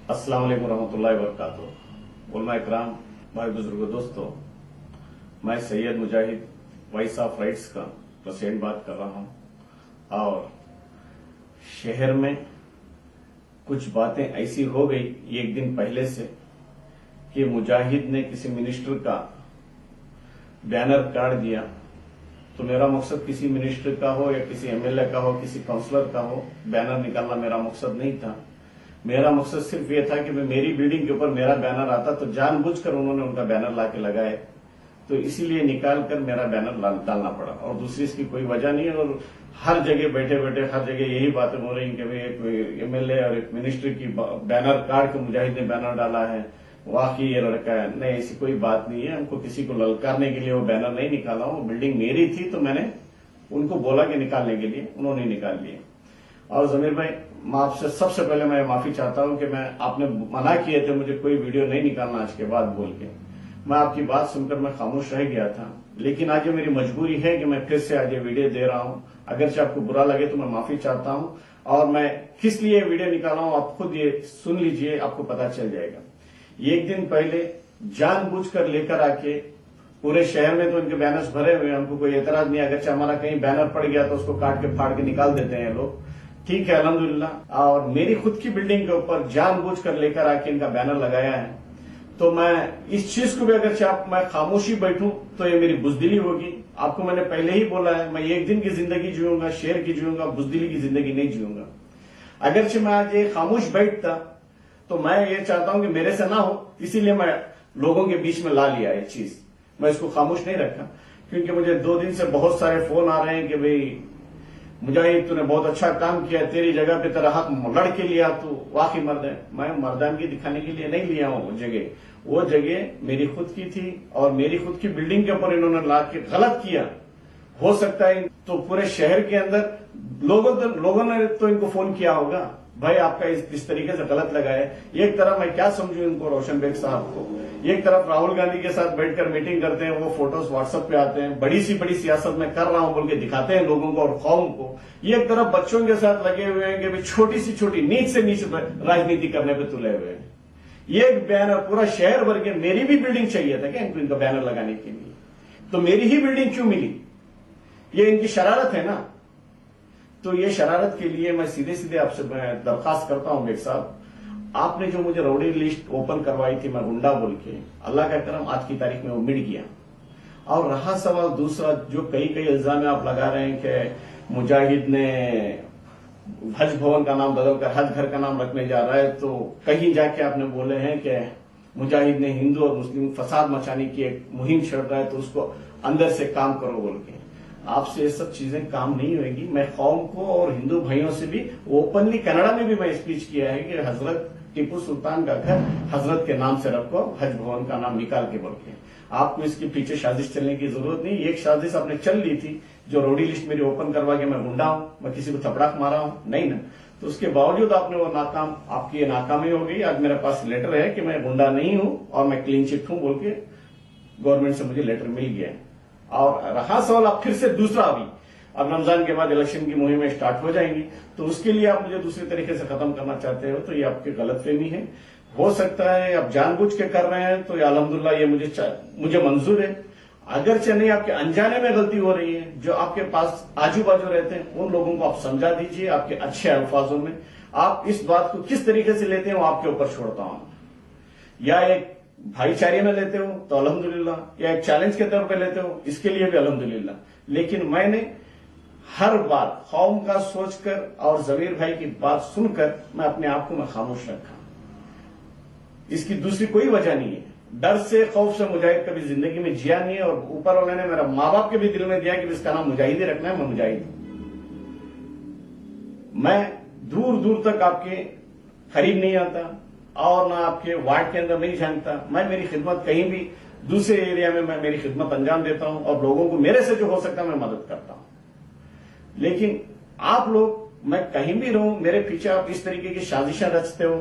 अस्सलाम वालेकुम रहमतुल्लाहि व बरकातुहू। उलमा इकराम, भाई बुजुर्गो, दोस्तों, मैं सैयद मुजाहिद वॉइस ऑफ राइट्स का प्रेसिडेंट बात कर रहा हूं। और शहर में कुछ बातें ऐसी हो गई एक दिन पहले से कि मुजाहिद ने किसी मिनिस्टर का बैनर काट दिया। तो मेरा मकसद किसी मिनिस्टर का हो या किसी एमएलए का हो, किसी काउंसलर का हो, बैनर निकालना मेरा मकसद नहीं था। मेरा मकसद सिर्फ ये था कि मेरी बिल्डिंग के ऊपर मेरा बैनर आता तो जानबूझकर उन्होंने उनका बैनर लाके लगाए, तो इसीलिए निकाल कर मेरा बैनर डालना पड़ा। और दूसरी इसकी कोई वजह नहीं है। और हर जगह बैठे बैठे हर जगह यही बातें हो रही कि भाई एक एमएलए और एक मिनिस्टर की बैनर काट के मुजाहिद ने बैनर डाला है, वाकई ये लड़का है। नहीं, ऐसी कोई बात नहीं है। हमको किसी को ललकारने के लिए वो बैनर नहीं निकाला। वो बिल्डिंग मेरी थी तो मैंने उनको बोला कि निकालने के लिए, उन्होंने निकाल लिए। और जमीर भाई, मैं आपसे सबसे पहले मैं माफी चाहता हूं कि मैं आपने मना किए थे मुझे कोई वीडियो नहीं निकालना आज के बाद बोल के। मैं आपकी बात सुनकर मैं खामोश रह गया था, लेकिन आज ये मेरी मजबूरी है कि मैं फिर से आज ये वीडियो दे रहा हूं। अगरचे आपको बुरा लगे तो मैं माफी चाहता हूं। और मैं किस लिए वीडियो निकाला हूं आप खुद ये सुन लीजिए, आपको पता चल जाएगा। एक दिन पहले जानबूझकर लेकर आके पूरे शहर में तो इनके बैनर्स भरे हुए, हमको कोई एतराज नहीं। अगरचे हमारा कहीं बैनर पड़ गया तो उसको काट के फाड़ के निकाल देते हैं लोग, ठीक है, अल्हम्दुलिल्लाह। और मेरी खुद की बिल्डिंग के ऊपर जानबूझकर लेकर आके इनका बैनर लगाया है। तो मैं इस चीज को भी अगर मैं खामोशी बैठूं तो ये मेरी बुजदिली होगी। आपको मैंने पहले ही बोला है, मैं एक दिन की जिंदगी जीऊंगा, शेर की जीऊंगा, बुजदिली की जिंदगी नहीं जीऊंगा। अगरचे मैं आज ये खामोश बैठता तो मैं ये चाहता हूं कि मेरे से ना हो, इसीलिए मैं लोगों के बीच में ला लिया ये चीज। मैं इसको खामोश नहीं रखा, क्योंकि मुझे 2 दिन से बहुत सारे फोन आ रहे हैं कि भाई मुजाहिद तूने बहुत अच्छा काम किया, तेरी जगह पे तेरा हक लड़ के लिया, तू वाकई मर्द है। मैं मर्दानगी दिखाने के लिए नहीं लिया हूं वो जगह मेरी खुद की थी और मेरी खुद की बिल्डिंग के ऊपर इन्होंने ला के गलत किया। हो सकता है तो पूरे शहर के अंदर लोगों ने तो इनको फोन किया होगा, भाई आपका इस तरीके से गलत लगा है। एक तरफ मैं क्या समझू इनको, रोशन बेग साहब को, एक तरफ राहुल गांधी के साथ बैठकर मीटिंग करते हैं, वो फोटोज व्हाट्सएप पे आते हैं, बड़ी सियासत में कर रहा हूं बोल के दिखाते हैं लोगों को और कौम को। एक तरफ बच्चों के साथ लगे हुए हैं कि छोटी सी छोटी नीच से नीच राजनीति करने पे तुले हुए हैं। एक बैनर पूरा शहर भर के, मेरी भी बिल्डिंग चाहिए था क्या इनको, इनका बैनर लगाने के लिए? तो मेरी ही बिल्डिंग क्यों मिली? ये इनकी शरारत है ना। तो ये शरारत के लिए मैं सीधे आपसे दरखास्त करता हूं बेग साहब, आपने जो मुझे रौडी लिस्ट ओपन करवाई थी मैं गुंडा बोल के, अल्लाह का करम आज की तारीख में वो मिट गया। और रहा सवाल दूसरा, जो कई इल्जाम आप लगा रहे हैं कि मुजाहिद ने हज भवन का नाम बदलकर हज घर का नाम रखने जा रहा है, तो कहीं जाके आपने बोले हैं कि मुजाहिद ने हिंदू और मुस्लिम फसाद मचाने की एक मुहिम छेड़ रहा है तो उसको अंदर से काम करो बोल के। आपसे ये सब चीजें काम नहीं होगी। मैं कौम को और हिंदू भाइयों से भी ओपनली कनाडा में भी मैं स्पीच किया है कि हजरत टीपू सुल्तान का घर हजरत के नाम से रखो, हज भवन का नाम निकाल के बोल के। आपको इसके पीछे साजिश चलने की जरूरत नहीं। एक साजिश आपने चल ली थी, जो रोडी लिस्ट मेरी ओपन करवा के मैं गुंडा हूं, मैं किसी को थपड़ाक मारा हूं, नहीं ना। तो उसके बावजूद आपने वो नाकाम, आपकी ये नाकामी हो गई। आज मेरे पास लेटर है कि मैं गुंडा नहीं हूं और मैं क्लीन चिट हूं बोल के गवर्नमेंट से मुझे लेटर मिल गया। और रहा सवाल अब फिर से दूसरा, अभी अब रमजान के बाद इलेक्शन की मुहिमें स्टार्ट हो जाएंगी, तो उसके लिए आप मुझे दूसरे तरीके से खत्म करना चाहते हो, तो ये आपकी गलतफहमी है। हो सकता है आप जानबूझ के कर रहे हैं, तो ये अल्हम्दुलिल्लाह ये मुझे मंजूर है। अगरचे नहीं, आपके अनजाने में गलती हो रही है, जो आपके पास आजू बाजू रहते हैं उन लोगों को आप समझा दीजिए आपके अच्छे अल्फाजों में। आप इस बात को किस तरीके से लेते हैं वो आपके ऊपर छोड़ता हूं। या एक भाईचारे में लेते हो तो अल्हम्दुलिल्लाह, या एक चैलेंज के तौर पे लेते हो, इसके लिए भी अल्हम्दुलिल्लाह। लेकिन मैंने हर बार कौम का सोचकर और जमीर भाई की बात सुनकर मैं अपने आप को मैं खामोश रखा। इसकी दूसरी कोई वजह नहीं है। डर से खौफ से मुजाहिद कभी जिंदगी में जिया नहीं है, और ऊपर वाले ने मेरा माँ बाप के भी दिल में दिया कि इसका नाम मुजाहिद ही रखना है, मैं मुजाहिद हूं। मैं दूर दूर तक आपके करीब नहीं आता और ना आपके वार्ड के अंदर नहीं जानता। मैं मेरी खिदमत कहीं भी दूसरे एरिया में मैं मेरी खिदमत अंजाम देता हूं और लोगों को मेरे से जो हो सकता है मैं मदद करता हूं। लेकिन आप लोग, मैं कहीं भी रहूं, मेरे पीछे आप इस तरीके की साजिशें रचते हो।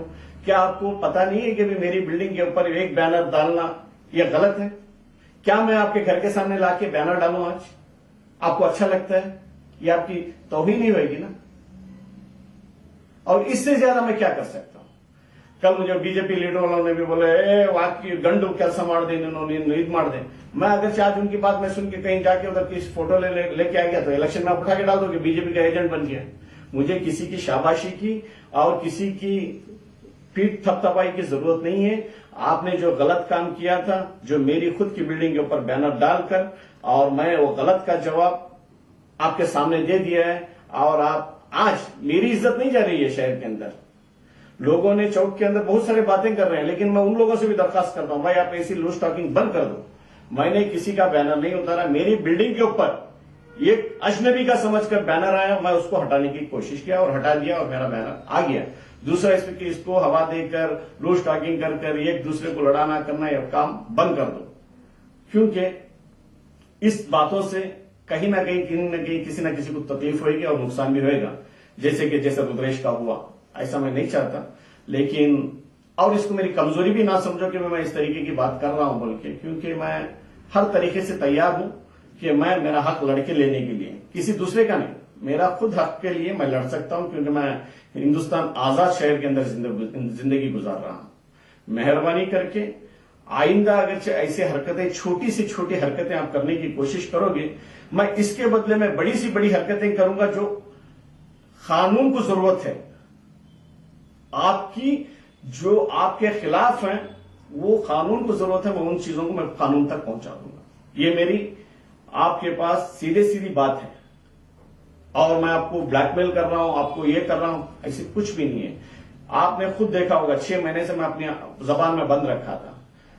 क्या आपको पता नहीं है कि भी मेरी बिल्डिंग के ऊपर एक बैनर डालना यह गलत है? क्या मैं आपके घर के सामने लाके बैनर डालूं आज? आपको अच्छा लगता है? ये आपकी तौहीन नहीं होगी ना। और इससे ज्यादा मैं क्या कर सकता हूं? कल मुझे बीजेपी लीडर वालों ने भी बोले वाकई गंडू कैसा मार दे इन्होंने नींद मार दे। मैं अगर से आज उनकी बात में सुन के कहीं जाके उधर किसी फोटो लेके आ गया तो इलेक्शन में उठा के डाल दो कि बीजेपी का एजेंट बन गया। मुझे किसी की शाबाशी की और किसी की पीठ थपथपाई की जरूरत नहीं है। आपने जो गलत काम किया था, जो मेरी खुद की बिल्डिंग के ऊपर बैनर डालकर, और मैं वो गलत का जवाब आपके सामने दे दिया है। और आप आज मेरी इज्जत नहीं जा रही है शहर के अंदर। लोगों ने चौक के अंदर बहुत सारी बातें कर रहे हैं, लेकिन मैं उन लोगों से भी दरखास्त करता हूं, भाई आप ऐसी लूज टॉकिंग बंद कर दो। मैंने किसी का बैनर नहीं उतारा। मेरी बिल्डिंग के ऊपर एक अजनबी का समझकर बैनर आया, मैं उसको हटाने की कोशिश किया और हटा दिया और मेरा बैनर आ गया। दूसरा इसको हवा देकर लूज टॉकिंग कर एक दूसरे को लड़ाना करना, यह काम बंद कर दो। क्योंकि इस बातों से कहीं ना कहीं किसी ना किसी को तकलीफ होगी और नुकसान भी होगा, जैसे रुद्रेश का हुआ। ऐसा मैं नहीं चाहता, लेकिन और इसको मेरी कमजोरी भी ना समझो कि मैं इस तरीके की बात कर रहा हूं बोल के, क्योंकि मैं हर तरीके से तैयार हूं कि मैं मेरा हक लड़के लेने के लिए, किसी दूसरे का नहीं, मेरा खुद हक के लिए मैं लड़ सकता हूं, क्योंकि मैं हिंदुस्तान आजाद शहर के अंदर जिंदगी गुजार रहा हूं। मेहरबानी करके आइंदा अगर ऐसे हरकतें, छोटी से छोटी हरकतें आप करने की कोशिश करोगे, मैं इसके बदले में बड़ी से बड़ी हरकतें करूंगा जो कानून को जरूरत है। आपकी जो आपके खिलाफ हैं वो कानून को जरूरत है, मैं उन चीजों को मैं कानून तक पहुंचा दूंगा। ये मेरी आपके पास सीधी बात है। और मैं आपको ब्लैकमेल कर रहा हूं, आपको ये कर रहा हूं, ऐसे कुछ भी नहीं है। आपने खुद देखा होगा 6 महीने से मैं अपनी जबान में बंद रखा था।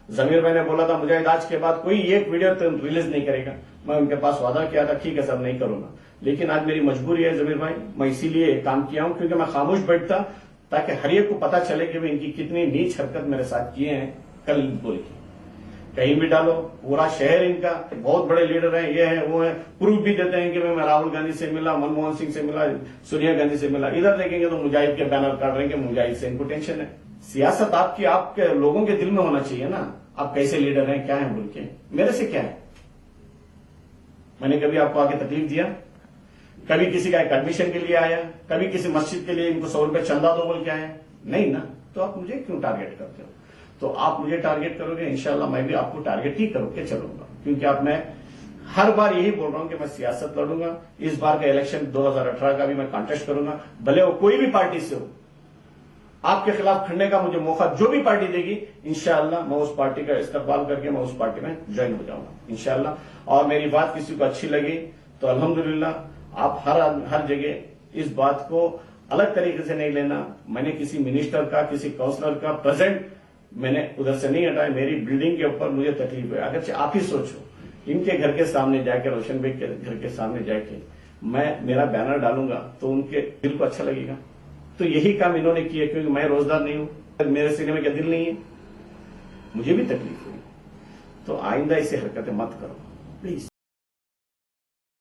जमीर भाई ने बोला था मुझे आज के बाद कोई एक वीडियो तो रिलीज नहीं करेगा। मैं उनके पास वादा किया था, ठीक है सर नहीं करूंगा, लेकिन आज मेरी मजबूरी है जमीर भाई, मैं इसीलिए काम किया हूं, क्योंकि मैं खामोश बैठता ताकि हर एक को पता चले कि वे इनकी कितनी नीच हरकत मेरे साथ किए हैं। कल बोल के कहीं भी डालो, पूरा शहर इनका, बहुत बड़े लीडर हैं, ये है वो है, प्रूफ भी देते हैं कि मैं राहुल गांधी से मिला, मनमोहन सिंह से मिला, सोनिया गांधी से मिला। इधर देखेंगे तो मुजाहिद के बैनर काट रहे हैं, मुजाहिद से इनको टेंशन है। सियासत आपके लोगों के दिल में होना चाहिए ना, आप कैसे लीडर हैं, क्या है बोल के। मेरे से क्या है? मैंने कभी आपको आके तकलीफ दिया? कभी किसी का एक एडमिशन के लिए आया? कभी किसी मस्जिद के लिए इनको 100 रुपए चंदा दो बोल के आया? नहीं ना। तो आप मुझे क्यों टारगेट करते हो? तो आप मुझे टारगेट करोगे, इंशाल्लाह मैं भी आपको टारगेट ही करके चलूंगा, क्योंकि आप मैं हर बार यही बोल रहा हूं कि मैं सियासत लड़ूंगा। इस बार का इलेक्शन 2018 का भी मैं कॉन्टेस्ट करूंगा, भले वो कोई भी पार्टी से हो। आपके खिलाफ खड़ने का मुझे मौका जो भी पार्टी देगी, इंशाल्लाह मैं उस पार्टी का इस्तेमाल करके मैं उस पार्टी में ज्वाइन हो जाऊंगा इंशाल्लाह। और मेरी बात किसी को अच्छी लगी तो अल्हम्दुलिल्लाह, आप हर जगह इस बात को अलग तरीके से नहीं लेना। मैंने किसी मिनिस्टर का, किसी काउंसलर का प्रेजेंट मैंने उधर से नहीं हटाया। मेरी बिल्डिंग के ऊपर मुझे तकलीफ है। अगर आप ही सोचो, इनके घर के सामने जाकर, रोशन बेग के घर के सामने जाके मैं मेरा बैनर डालूंगा तो उनके दिल को अच्छा लगेगा। तो यही काम इन्होंने किया, क्योंकि मैं रोजगार नहीं हूं, मेरे सीने में क्या दिल नहीं है, मुझे भी तकलीफ हुई। तो आइंदा ऐसी हरकतें मत करो प्लीज।